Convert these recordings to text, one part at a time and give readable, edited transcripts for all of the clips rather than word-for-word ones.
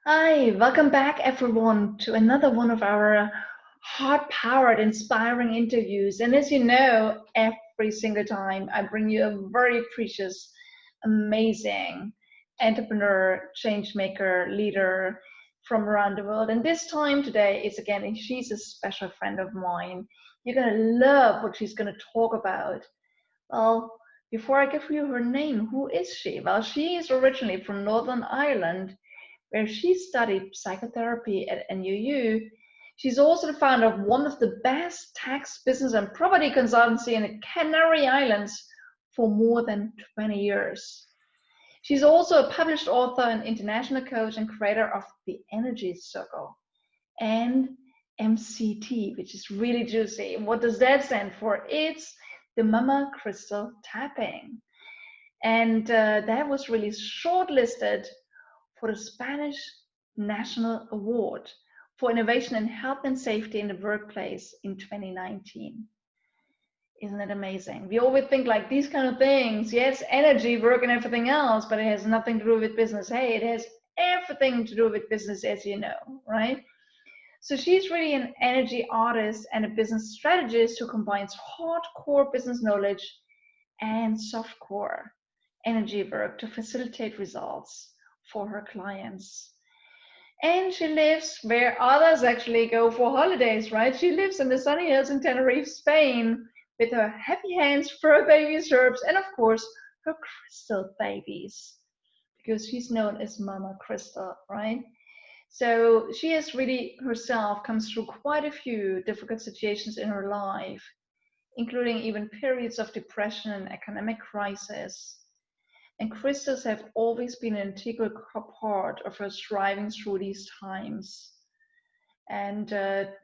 Hi, welcome back everyone to another one of our heart-powered, inspiring interviews. And as you know, every single time I bring you a very precious, amazing entrepreneur, change maker, leader from around the world. And this time today is again, she's a special friend of mine. You're gonna love what she's gonna talk about. Well, before I give you her name, who is she? Well, she is originally from Northern Ireland where she studied psychotherapy at NUU. She's also the founder of one of the best tax, business, and property consultancy in the Canary Islands for more than 20 years. She's also a published author and international coach and creator of the Energy Circle and MCT, which is really juicy. What does that stand for? It's the MamaCrystal Tapping. And that was really shortlisted for the Spanish National Award for Innovation in Health and Safety in the Workplace in 2019. Isn't it amazing? We always think like these kind of things, yes, energy, work, and everything else, but it has nothing to do with business. Hey, it has everything to do with business, as you know, right? So she's really an energy artist and a business strategist who combines hardcore business knowledge and softcore energy work to facilitate results for her clients. And she lives where others actually go for holidays, right? She lives in the sunny hills in Tenerife, Spain, with her happy hands, fur babies, herbs, and of course, her crystal babies, because she's known as Mama Crystal, right? So she has really herself comes through quite a few difficult situations in her life, including even periods of depression and economic crisis. And crystals have always been an integral part of her striving through these times and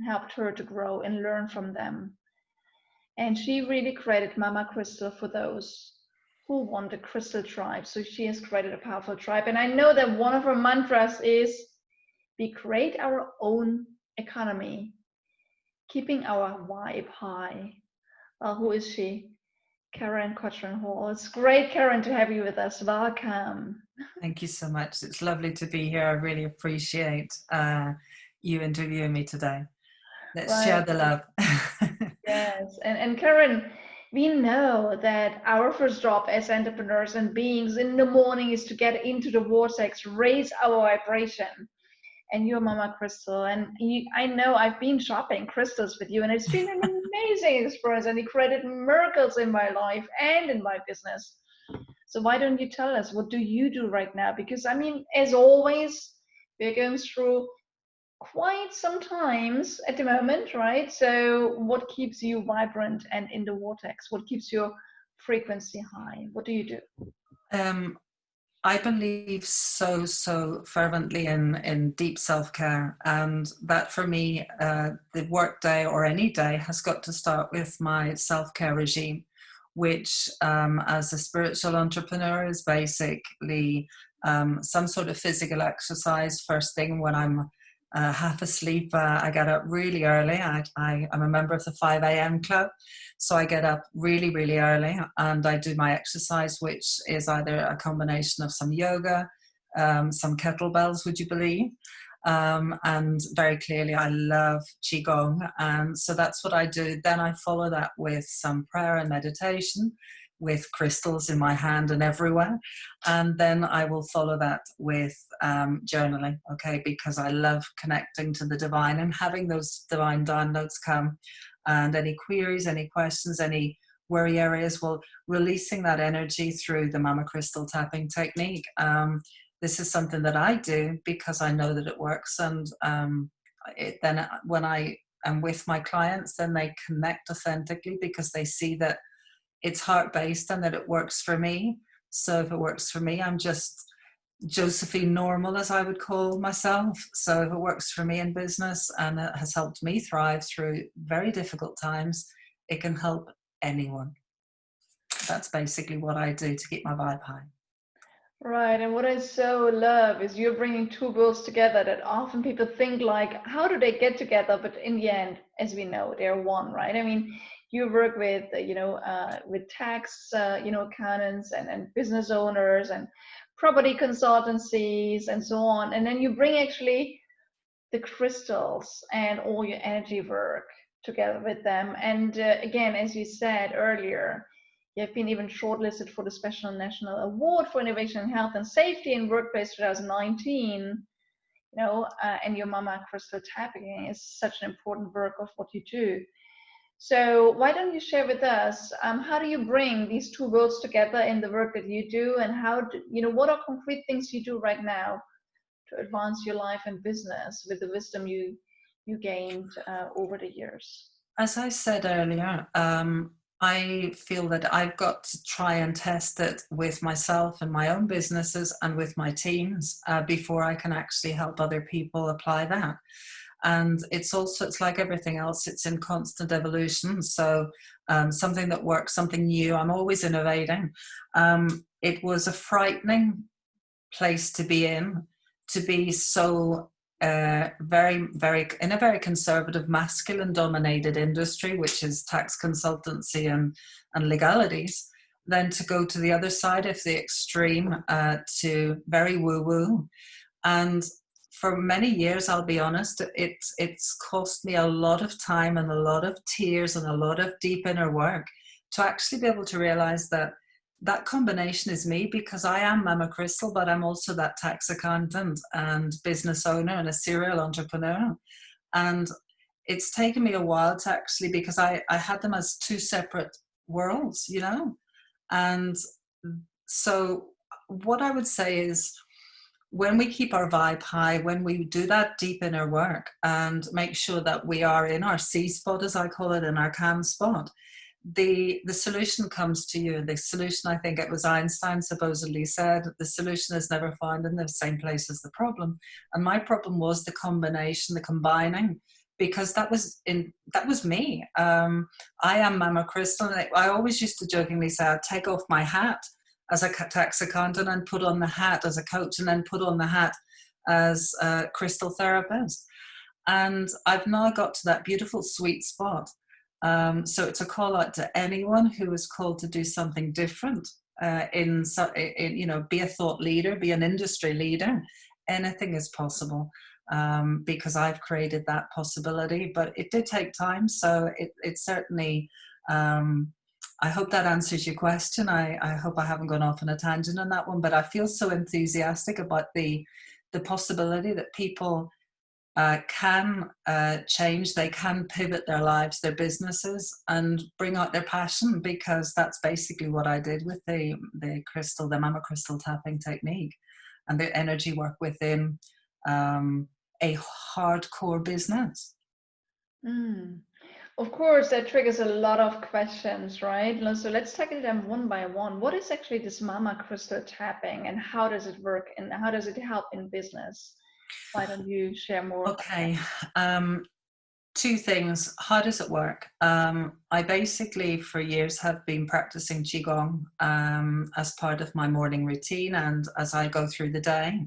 helped her to grow and learn from them. And she really created Mama Crystal for those who want a crystal tribe. So she has created a powerful tribe. And I know that one of her mantras is we create our own economy, keeping our vibe high. Well, who is she? Karen Cochran Hall. It's great, Karen, to have you with us. Welcome. Thank you so much. It's lovely to be here. I really appreciate you interviewing me today. Let's share Right. the love. Yes. And Karen, we know that our first job as entrepreneurs and beings in the morning is to get into the vortex, raise our vibration. And you're Mama Crystal. And I know I've been shopping crystals with you, and it's been an amazing experience. And you created miracles in my life and in my business. So why don't you tell us what do you do right now? Because I mean, as always, we're going through quite some times at the moment, right? So what keeps you vibrant and in the vortex? What keeps your frequency high? What do you do? um, I believe so fervently in deep self-care, and that for me, the work day or any day has got to start with my self-care regime, which as a spiritual entrepreneur is basically some sort of physical exercise first thing when I'm half asleep. I get up really early. I'm a member of the 5 a.m. club. So I get up really, really early and I do my exercise, which is either a combination of some yoga, some kettlebells, would you believe? And very clearly, I love Qigong. And so that's what I do. Then I follow that with some prayer and meditation with crystals in my hand and everywhere. And then I will follow that with journaling, okay, because I love connecting to the divine and having those divine downloads come. And any queries, any questions, any worry areas, well, releasing that energy through the MamaCrystal tapping technique. This is something that I do because I know that it works. And then when I am with my clients, then they connect authentically because they see that it's heart-based and that it works for me. So if it works for me, I'm just Josephine normal, as I would call myself. So if it works for me in business and it has helped me thrive through very difficult times, it can help anyone. That's basically what I do to keep my vibe high. Right, and what I so love is you're bringing two worlds together that often people think like, how do they get together? But in the end, as we know, they're one, right? I mean, you work with, with tax, accountants and business owners and property consultancies and so on. And then you bring actually the crystals and all your energy work together with them. And again, as you said earlier, you have been even shortlisted for the Special National Award for Innovation in Health and Safety in Workplace 2019. And your MamaCrystal Tapping is such an important work of what you do. So why don't you share with us, how do you bring these two worlds together in the work that you do, and what are concrete things you do right now to advance your life and business with the wisdom you gained over the years? As I said earlier, I feel that I've got to try and test it with myself and my own businesses and with my teams before I can actually help other people apply that. And it's like everything else, it's in constant evolution. So something that works, something new, I'm always innovating. It was a frightening place to be so very, very in a very conservative, masculine dominated industry, which is tax consultancy and legalities, then to go to the other side of the extreme to very woo-woo. And for many years, I'll be honest, it's cost me a lot of time and a lot of tears and a lot of deep inner work to actually be able to realize that combination is me, because I am MamaCrystal, but I'm also that tax accountant and business owner and a serial entrepreneur. And it's taken me a while to actually, because I had them as two separate worlds, And so what I would say is, when we keep our vibe high, when we do that deep inner work and make sure that we are in our C spot, as I call it, in our calm spot, the solution comes to you. The solution, I think it was Einstein supposedly said, the solution is never found in the same place as the problem. And my problem was the combination, the combining, because that was me. I am MamaCrystal. And I always used to jokingly say, I'd take off my hat as a tax accountant and put on the hat as a coach, and then put on the hat as a crystal therapist. And I've now got to that beautiful sweet spot. So it's a call out to anyone who is called to do something different, be a thought leader, be an industry leader. Anything is possible, because I've created that possibility, but it did take time. So it certainly, I hope that answers your question. I hope I haven't gone off on a tangent on that one, but I feel so enthusiastic about the possibility that people can change, they can pivot their lives, their businesses, and bring out their passion, because that's basically what I did with the MamaCrystal Tapping technique and the energy work within a hardcore business. Of course, that triggers a lot of questions, right? So let's tackle them one by one. What is actually this MamaCrystal Tapping, and how does it work, and how does it help in business? Why don't you share more? Okay. Two things. How does it work? I basically for years have been practicing Qigong as part of my morning routine and as I go through the day.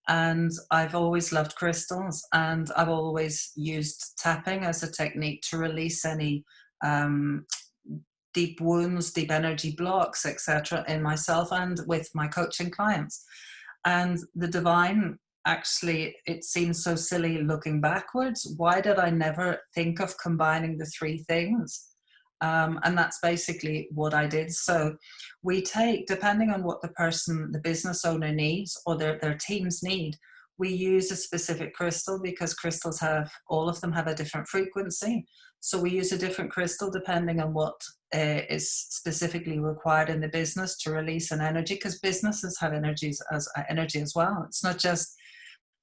And I've always loved crystals, and I've always used tapping as a technique to release any deep wounds, deep energy blocks, etc. in myself and with my coaching clients. And the divine, actually, it seems so silly looking backwards. Why did I never think of combining the three things? And that's basically what I did. So we take, depending on what the business owner needs or their teams need, we use a specific crystal, because crystals all of them have a different frequency. So we use a different crystal depending on what is specifically required in the business to release an energy, because businesses have energy as well. It's not just,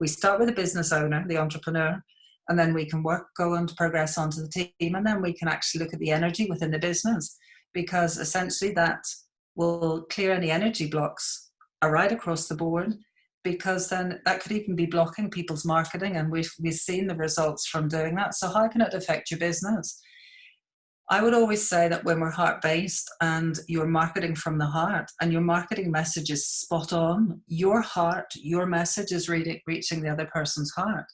we start with the business owner, the entrepreneur, and then we can go on to progress onto the team, and then we can actually look at the energy within the business, because essentially that will clear any energy blocks right across the board, because then that could even be blocking people's marketing, and we've seen the results from doing that. So how can it affect your business? I would always say that when we're heart-based and you're marketing from the heart and your marketing message is spot on, your heart, your message is reaching the other person's heart.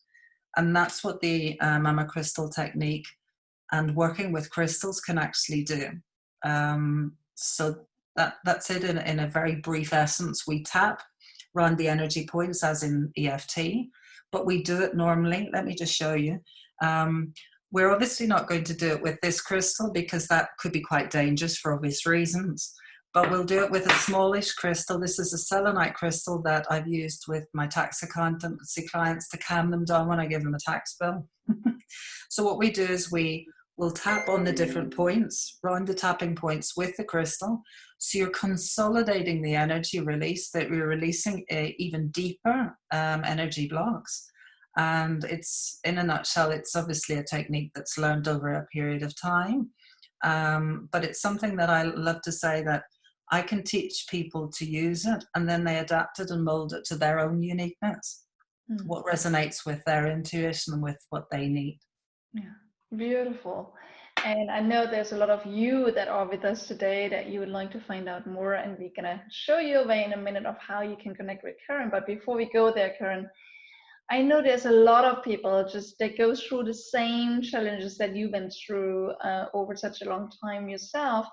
And that's what the MamaCrystal technique and working with crystals can actually do. So that's it in a very brief essence. We tap, around the energy points, as in EFT, but we do it normally. Let me just show you. We're obviously not going to do it with this crystal because that could be quite dangerous for obvious reasons, but we'll do it with a smallish crystal. This is a selenite crystal that I've used with my tax accountancy clients to calm them down when I give them a tax bill. So what we do is we will tap on the different points, round the tapping points with the crystal. So you're consolidating the energy release, that we're releasing even deeper energy blocks. And it's, in a nutshell, it's obviously a technique that's learned over a period of time. But it's something that I love to say that I can teach people to use it, and then they adapt it and mold it to their own uniqueness, what resonates with their intuition and with what they need. Yeah, beautiful. And I know there's a lot of you that are with us today that you would like to find out more, and we're gonna show you a way in a minute of how you can connect with Karen. But before we go there, Karen, I know there's a lot of people just that go through the same challenges that you went through over such a long time yourself,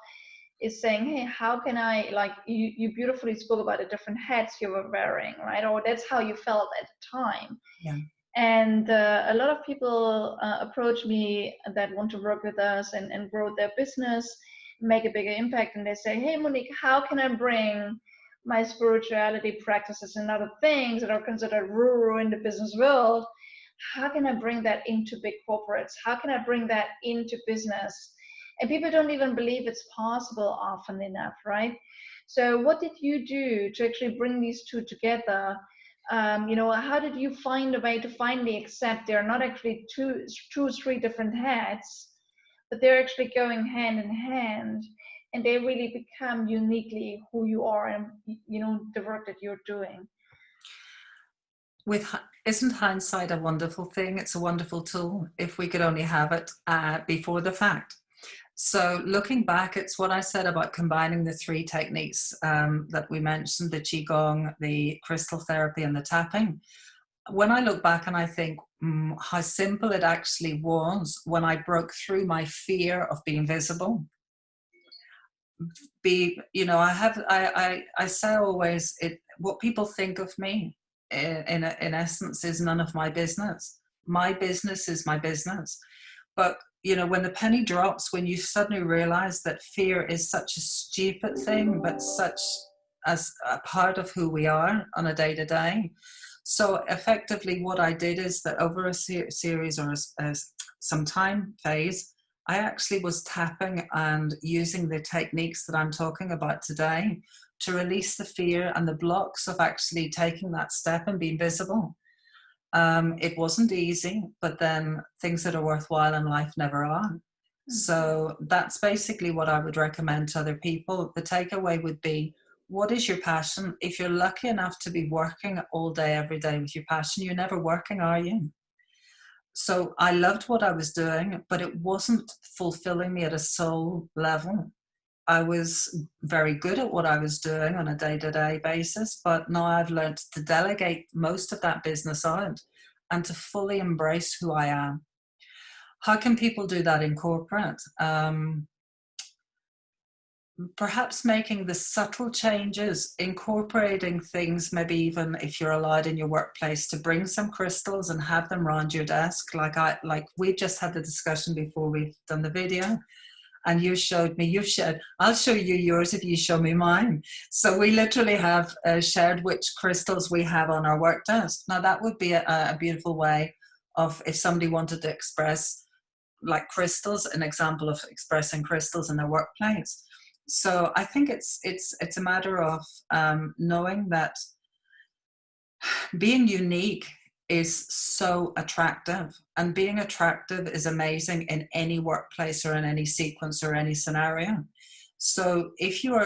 is saying, hey, how can I, like you beautifully spoke about the different hats you were wearing, right? Or that's how you felt at the time. Yeah. And a lot of people approach me that want to work with us and grow their business, make a bigger impact. And they say, hey, Monique, how can I bring my spirituality practices and other things that are considered rural in the business world? How can I bring that into big corporates? How can I bring that into business? And people don't even believe it's possible often enough, right? So what did you do to actually bring these two together? How did you find a way to finally accept they're not actually two or three different hats, but they're actually going hand in hand, and they really become uniquely who you are and the work that you're doing? Isn't hindsight a wonderful thing? It's a wonderful tool if we could only have it before the fact. So looking back, it's what I said about combining the three techniques that we mentioned, the Qigong, the crystal therapy, and the tapping. When I look back and I think how simple it actually was when I broke through my fear of being visible. I say always, what people think of me in essence is none of my business. My business is my business. But when the penny drops, when you suddenly realize that fear is such a stupid thing, but such as a part of who we are on a day-to-day. So effectively what I did is that over a series or some time phase, I actually was tapping and using the techniques that I'm talking about today to release the fear and the blocks of actually taking that step and being visible. It wasn't easy, but then things that are worthwhile in life never are. Mm-hmm. So that's basically what I would recommend to other people. The takeaway would be, what is your passion? If you're lucky enough to be working all day, every day with your passion, you're never working, are you? So I loved what I was doing, but it wasn't fulfilling me at a soul level. I was very good at what I was doing on a day-to-day basis, but now I've learned to delegate most of that business out and to fully embrace who I am. How can people do that in corporate? Perhaps making the subtle changes, incorporating things, maybe even if you're allowed in your workplace to bring some crystals and have them around your desk. Like we just had the discussion before we've done the video. And you showed me, I'll show you yours if you show me mine. So we literally have shared which crystals we have on our work desk. Now that would be a beautiful way of, if somebody wanted to express like crystals, an example of expressing crystals in their workplace. So I think it's a matter of knowing that being unique is so attractive, and being attractive is amazing in any workplace or in any sequence or any scenario. So if you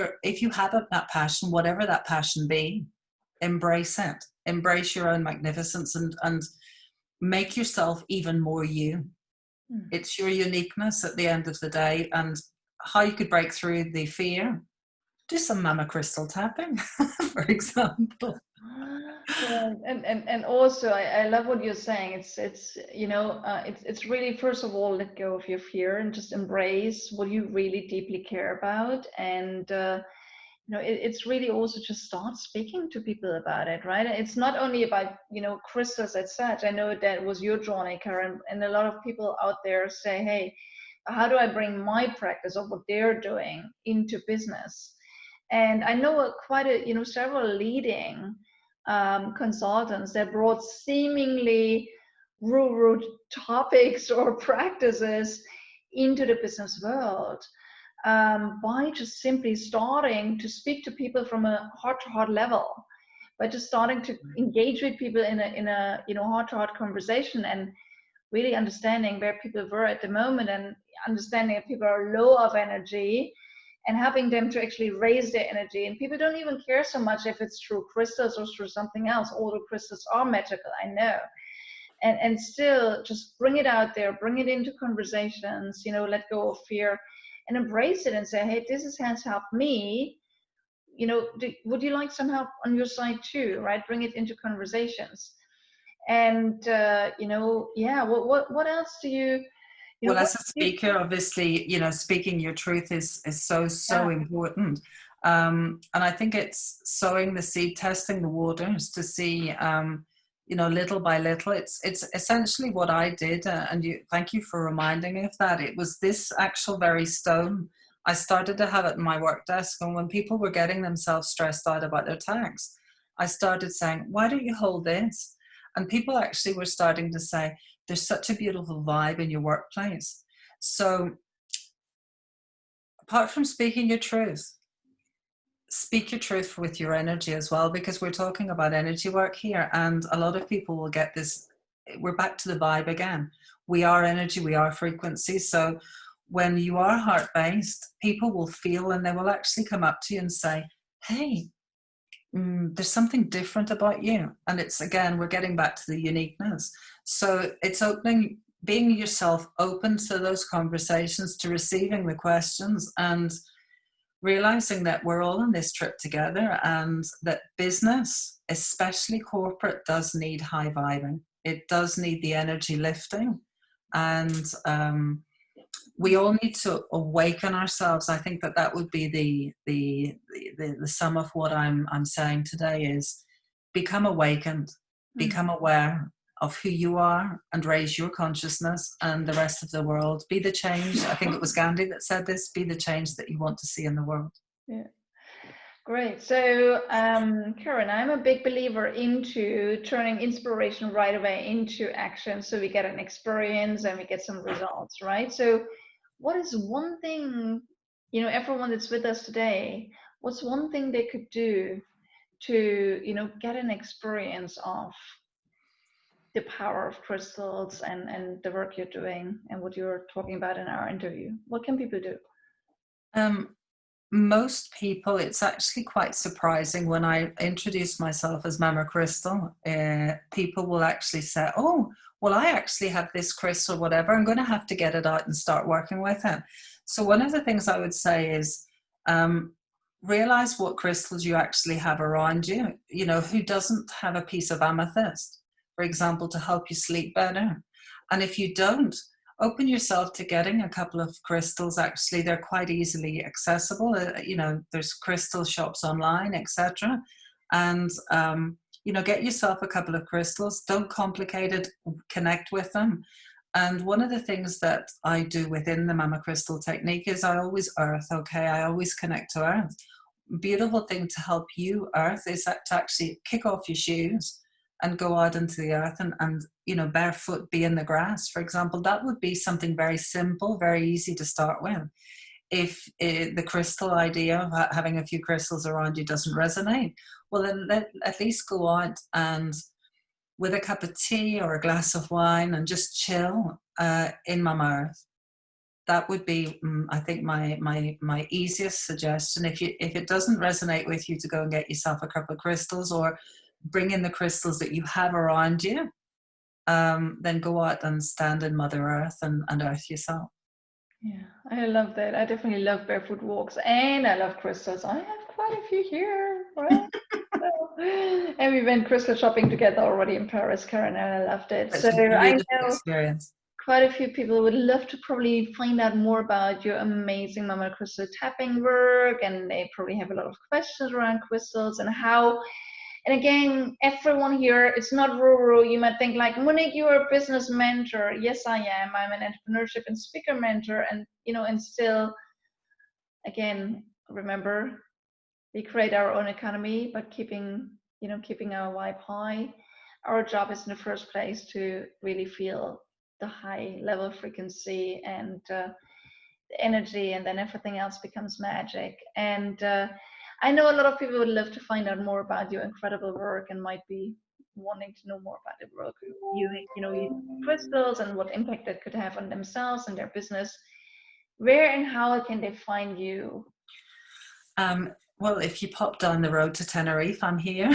have that passion, whatever that passion be, embrace it, embrace your own magnificence, and make yourself even more you. It's your uniqueness at the end of the day. And how you could break through the fear, do some MamaCrystal tapping, for example. And also I love what you're saying. It's really, first of all, let go of your fear and just embrace what you really deeply care about. And it's really also just start speaking to people about it, right? It's not only about, crystals as such. I know that was your journey, Karen, and a lot of people out there say, hey, how do I bring my practice of what they're doing into business? And I know several leading consultants that brought seemingly rural topics or practices into the business world, by just simply starting to speak to people from a heart-to-heart level, by just starting to engage with people in a heart-to-heart conversation, and really understanding where people were at the moment, and understanding if people are low of energy, and helping them to actually raise their energy. And people don't even care so much if it's through crystals or through something else, although crystals are magical, I know. And still just bring it out there, bring it into conversations, let go of fear and embrace it and say, hey, this has helped me. Would you like some help on your side too, right? Bring it into conversations. And what else do you Well, what as a speaker, obviously, speaking your truth is so important. And I think it's sowing the seed, testing the waters to see, little by little. It's essentially what I did, and thank you for reminding me of that. It was this actual very stone. I started to have it in my work desk, and when people were getting themselves stressed out about their tax, I started saying, "Why don't you hold this?" And people actually were starting to say, "There's such a beautiful vibe in your workplace." So apart from speaking your truth, speak your truth with your energy as well, because we're talking about energy work here, and a lot of people will get this. We're back to the vibe again. We are energy, we are frequency. So when you are heart-based, people will feel, and they will actually come up to you and say, hey, there's something different about you. And it's, again, we're getting back to the uniqueness. So it's being yourself, open to those conversations, to receiving the questions, and realizing that we're all on this trip together, and that business, especially corporate, does need high vibing. It does need the energy lifting. And we all need to awaken ourselves. I think that would be the sum of what I'm saying today is become awakened, become aware of who you are, and raise your consciousness, and the rest of the world. Be the change. I think it was Gandhi that said this, be the change that you want to see in the world. Yeah. Great. So, Karen, I'm a big believer into turning inspiration right away into action, so we get an experience and we get some results, right? So what is one thing, everyone that's with us today, what's one thing they could do to, get an experience of the power of crystals and the work you're doing and what you're talking about in our interview? What can people do? Most people, it's actually quite surprising when I introduce myself as MamaCrystal, people will actually say, oh, well, I actually have this crystal, whatever, I'm going to have to get it out and start working with it. So one of the things I would say is realize what crystals you actually have around you. Who doesn't have a piece of amethyst, for example, to help you sleep better? And if you don't, open yourself to getting a couple of crystals. Actually, they're quite easily accessible. There's crystal shops online, etc. And get yourself a couple of crystals. Don't complicate it. Connect with them. And one of the things that I do within the MamaCrystal technique is I always earth. Okay, I always connect to earth. Beautiful thing to help you earth is that to actually kick off your shoes and go out into the earth and barefoot, be in the grass, for example. That would be something very simple, very easy to start with. If the crystal idea of having a few crystals around you doesn't resonate, well, then at least go out and with a cup of tea or a glass of wine and just chill in Mama Earth. That would be, I think, my easiest suggestion. If it doesn't resonate with you, to go and get yourself a couple of crystals, or bring in the crystals that you have around you, then go out and stand in Mother Earth and earth yourself. Yeah, I love that. I definitely love barefoot walks, and I love crystals. I have quite a few here, right? And we went crystal shopping together already in Paris, Karen, and I loved it. It's So a beautiful I know experience. quite a few people would love to probably find out more about your amazing MamaCrystal Tapping work, and they probably have a lot of questions around crystals and how. And again, everyone here, it's not rural. You might think like, Monique, you're a business mentor. Yes, I am. I'm an entrepreneurship and speaker mentor, and and still, again, remember, we create our own economy, but keeping our vibe high. Our job is in the first place to really feel the high level frequency and the energy, and then everything else becomes magic. And I know a lot of people would love to find out more about your incredible work and might be wanting to know more about the work you crystals and what impact that could have on themselves and their business. Where and how can they find you? Well, if you pop down the road to Tenerife, I'm here.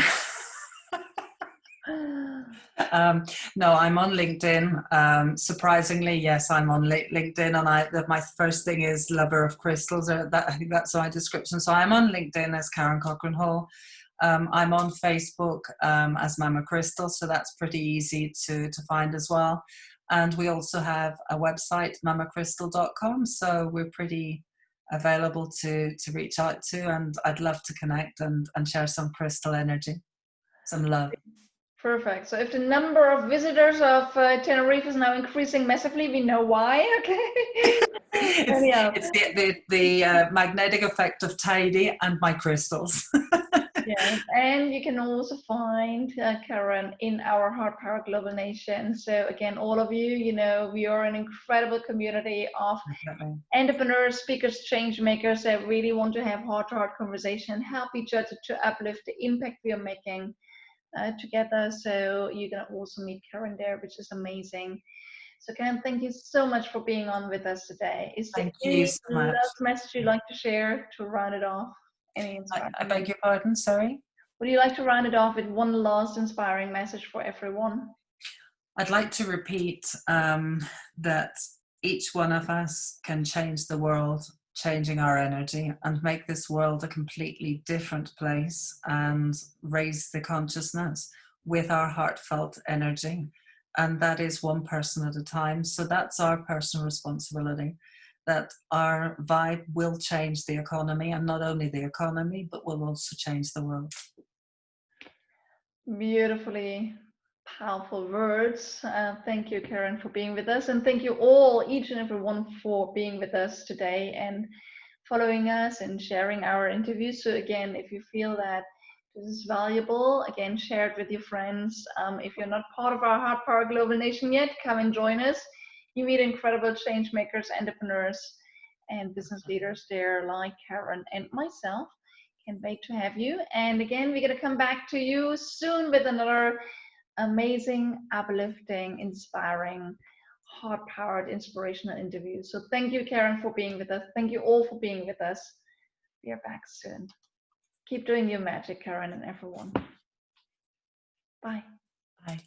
No, I'm on LinkedIn. Surprisingly, yes, I'm on LinkedIn, and my first thing is lover of crystals. I think that's my description. So I'm on LinkedIn as Karen Cochran Hall. I'm on Facebook as MamaCrystal, so that's pretty easy to find as well. And we also have a website, MamaCrystal.com. So we're pretty available to reach out to, and I'd love to connect and share some crystal energy, some love. Perfect. So if the number of visitors of Tenerife is now increasing massively, we know why. Okay. It's the magnetic effect of tidy and my crystals. Yes, and you can also find Karen in our HeartPowered Global Nation. So again, all of you, we are an incredible community of entrepreneurs, speakers, change makers that really want to have heart-to-heart conversation, help each other to uplift the impact we are making together. So you can also meet Karen there, which is amazing. So Karen, thank you so much for being on with us today. Is there any last message you'd like to share to round it off? I beg your pardon, sorry? Would you like to round it off with one last inspiring message for everyone? I'd like to repeat that each one of us can change the world, changing our energy, and make this world a completely different place and raise the consciousness with our heartfelt energy. And that is one person at a time. So that's our personal responsibility, that our vibe will change the economy, and not only the economy, but will also change the world. Beautifully powerful words. Thank you, Karen, for being with us. And thank you all, each and every one, for being with us today and following us and sharing our interviews. So again, if you feel that this is valuable, again, share it with your friends. If you're not part of our HeartPowered Global Nation yet, come and join us. You meet incredible change makers, entrepreneurs, and business leaders there like Karen and myself. Can't wait to have you. And again, we're going to come back to you soon with another amazing, uplifting, inspiring, heart-powered, inspirational interview. So thank you, Karen, for being with us. Thank you all for being with us. We are back soon. Keep doing your magic, Karen and everyone. Bye. Bye.